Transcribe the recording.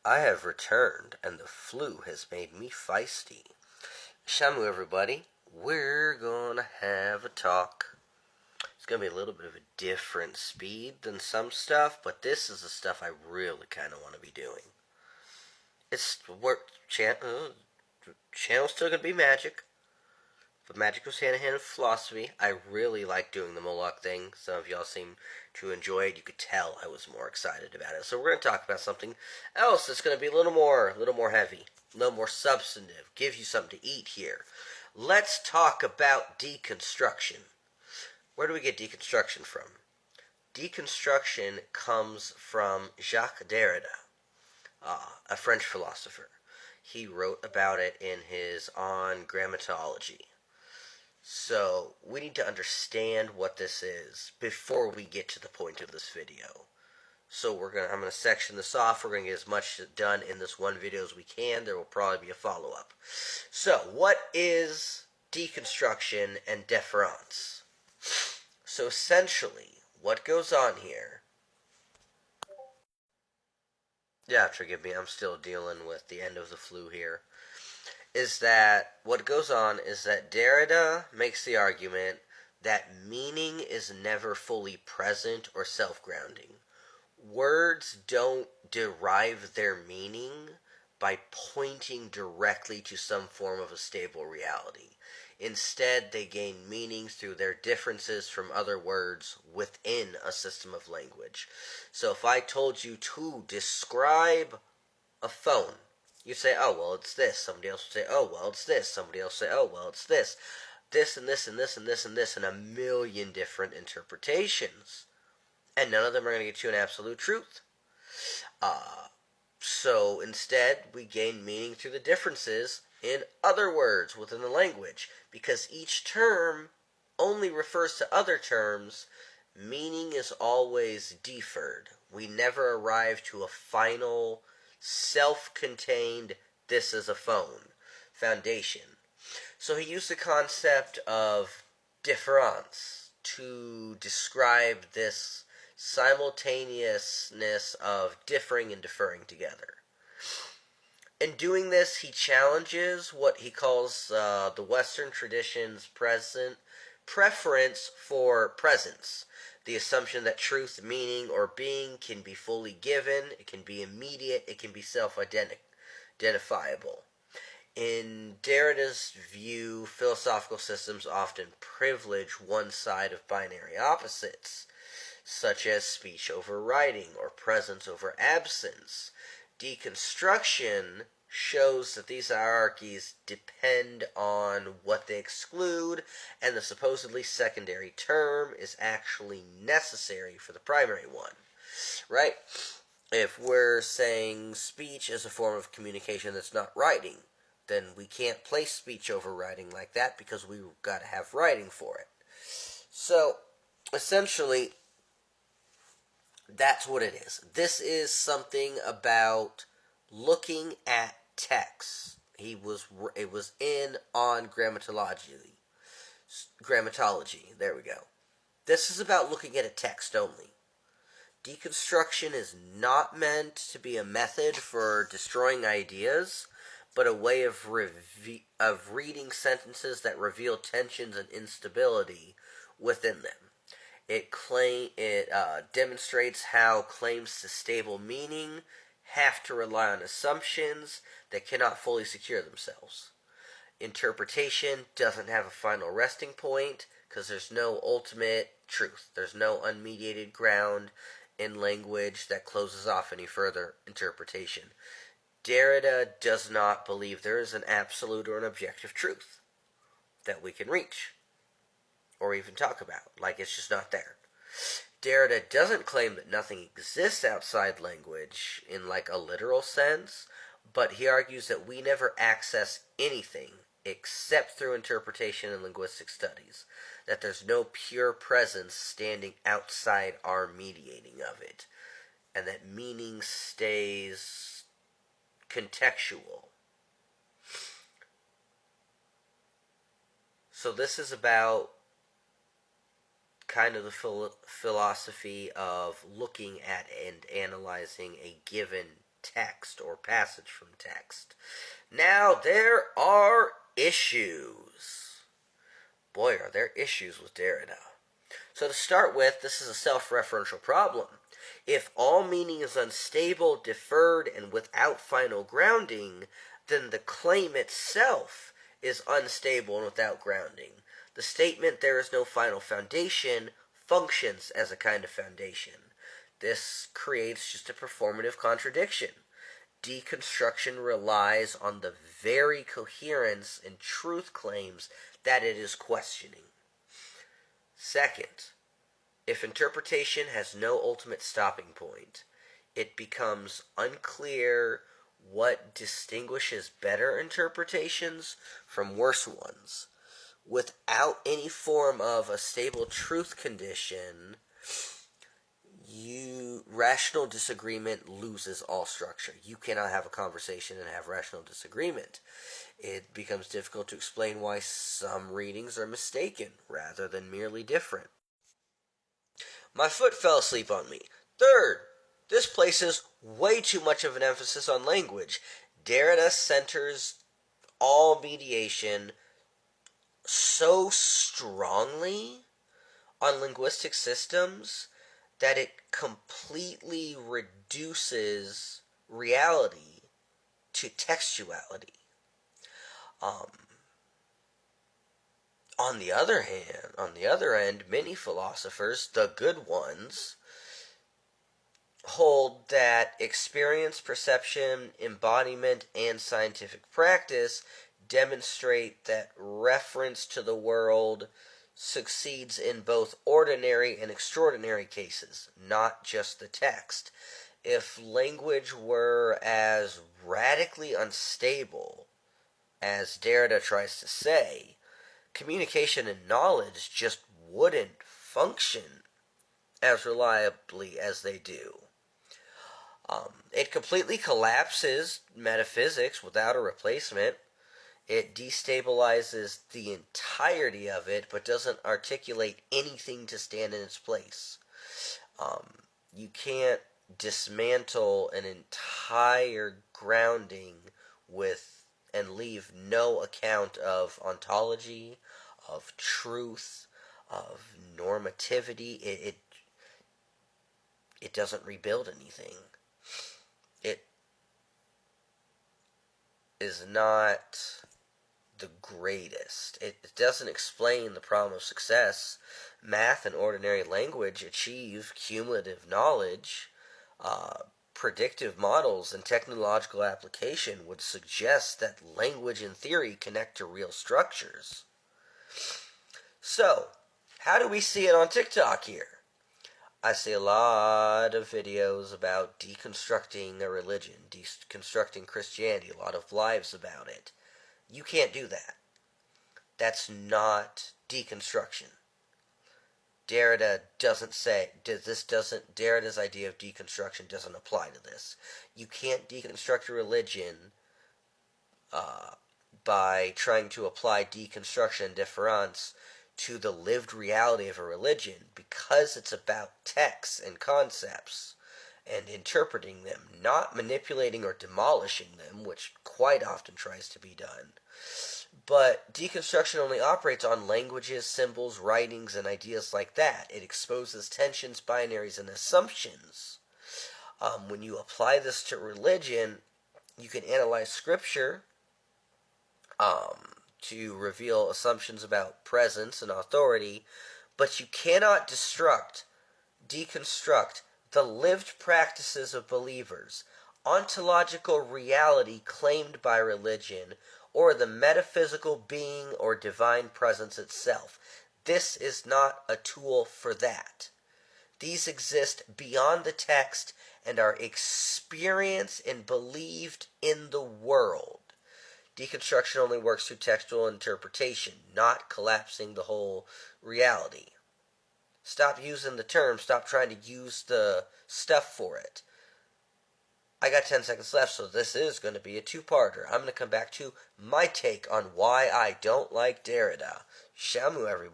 I have returned, and the flu has made me feisty. Shamu, everybody. We're gonna have a talk. It's gonna be a little bit of a different speed than some stuff, but this is the stuff I really kind of want to be doing. It's work. Channel's still gonna be magic, but magic goes hand in hand with philosophy. I really like doing the Moloch thing. Some of y'all seem to enjoy it. You could tell I was more excited about it. So we're going to talk about something else that's going to be a little more heavy, a little more substantive. Give you something to eat here. Let's talk about deconstruction. Where do we get deconstruction from? Deconstruction comes from Jacques Derrida, a French philosopher. He wrote about it in his On Grammatology. So, we need to understand what this is before we get to the point of this video. So I'm gonna section this off. We're gonna get as much done in this one video as we can. There will probably be a follow-up. So, what is deconstruction and deference? So essentially, what goes on here... Yeah, forgive me, I'm still dealing with the end of the flu here. Is that what goes on is that Derrida makes the argument that meaning is never fully present or self-grounding. Words don't derive their meaning by pointing directly to some form of a stable reality. Instead, they gain meaning through their differences from other words within a system of language. So if I told you to describe a phone, you'd say, oh, well, it's this. Somebody else would say, oh, well, it's this. Somebody else would say, oh, well, it's this. This and this and this and this and this, and a million different interpretations. And none of them are going to get you an absolute truth. So instead, we gain meaning through the differences in other words within the language. Because each term only refers to other terms, meaning is always deferred. We never arrive to a final, self-contained, this is a phone, foundation. So he used the concept of difference to describe this simultaneousness of differing and deferring together. In doing this, he challenges what he calls the Western tradition's preference for presence. The assumption that truth, meaning, or being can be fully given, it can be immediate, it can be self-identifiable. In Derrida's view, philosophical systems often privilege one side of binary opposites, such as speech over writing or presence over absence. Deconstruction shows that these hierarchies depend on what they exclude, and the supposedly secondary term is actually necessary for the primary one. Right? If we're saying speech is a form of communication that's not writing, then we can't place speech over writing like that because we've got to have writing for it. So, essentially, that's what it is. This is something about looking at text. It was in On Grammatology. There we go. This is about looking at a text only. Deconstruction is not meant to be a method for destroying ideas, but a way of reading sentences that reveal tensions and instability within them. It demonstrates how claims to stable meaning have to rely on assumptions that cannot fully secure themselves. Interpretation doesn't have a final resting point because there's no ultimate truth. There's no unmediated ground in language that closes off any further interpretation. Derrida does not believe there is an absolute or an objective truth that we can reach or even talk about. Like, it's just not there. Derrida doesn't claim that nothing exists outside language in like a literal sense, but he argues that we never access anything except through interpretation and linguistic studies, that there's no pure presence standing outside our mediating of it, and that meaning stays contextual. So this is about kind of the philosophy of looking at and analyzing a given text or passage from text. Now, there are issues. Boy, are there issues with Derrida. So to start with, this is a self-referential problem. If all meaning is unstable, deferred, and without final grounding, then the claim itself is unstable and without grounding. The statement, "there is no final foundation," functions as a kind of foundation. This creates just a performative contradiction. Deconstruction relies on the very coherence and truth claims that it is questioning. Second, if interpretation has no ultimate stopping point, it becomes unclear what distinguishes better interpretations from worse ones. Without any form of a stable truth condition, rational disagreement loses all structure. You cannot have a conversation and have rational disagreement. It becomes difficult to explain why some readings are mistaken rather than merely different. My foot fell asleep on me. Third, this places way too much of an emphasis on language. Derrida centers all mediation so strongly on linguistic systems that it completely reduces reality to textuality. On the other end, many philosophers, the good ones, hold that experience, perception, embodiment, and scientific practice demonstrate that reference to the world succeeds in both ordinary and extraordinary cases, not just the text. If language were as radically unstable as Derrida tries to say, communication and knowledge just wouldn't function as reliably as they do. It completely collapses metaphysics without a replacement. It destabilizes the entirety of it, but doesn't articulate anything to stand in its place. You can't dismantle an entire grounding and leave no account of ontology, of truth, of normativity. It doesn't rebuild anything. It is not the greatest. It doesn't explain the problem of success. Math and ordinary language achieve cumulative knowledge. Predictive models and technological application would suggest that language and theory connect to real structures. So, how do we see it on TikTok here? I see a lot of videos about deconstructing a religion, deconstructing Christianity, a lot of lives about it. You can't do that. That's not deconstruction. Derrida doesn't say, Derrida's idea of deconstruction doesn't apply to this. You can't deconstruct a religion by trying to apply deconstruction and difference to the lived reality of a religion, because it's about texts and concepts and interpreting them, not manipulating or demolishing them, which quite often tries to be done. But deconstruction only operates on languages, symbols, writings, and ideas like that. It exposes tensions, binaries, and assumptions. When you apply this to religion, you can analyze scripture to reveal assumptions about presence and authority, but you cannot deconstruct the lived practices of believers, ontological reality claimed by religion, or the metaphysical being or divine presence itself. This is not a tool for that. These exist beyond the text and are experienced and believed in the world. Deconstruction only works through textual interpretation, not collapsing the whole reality. Stop using the term. Stop trying to use the stuff for it. I got 10 seconds left, so this is going to be a two-parter. I'm going to come back to my take on why I don't like Derrida. Shamu, everybody.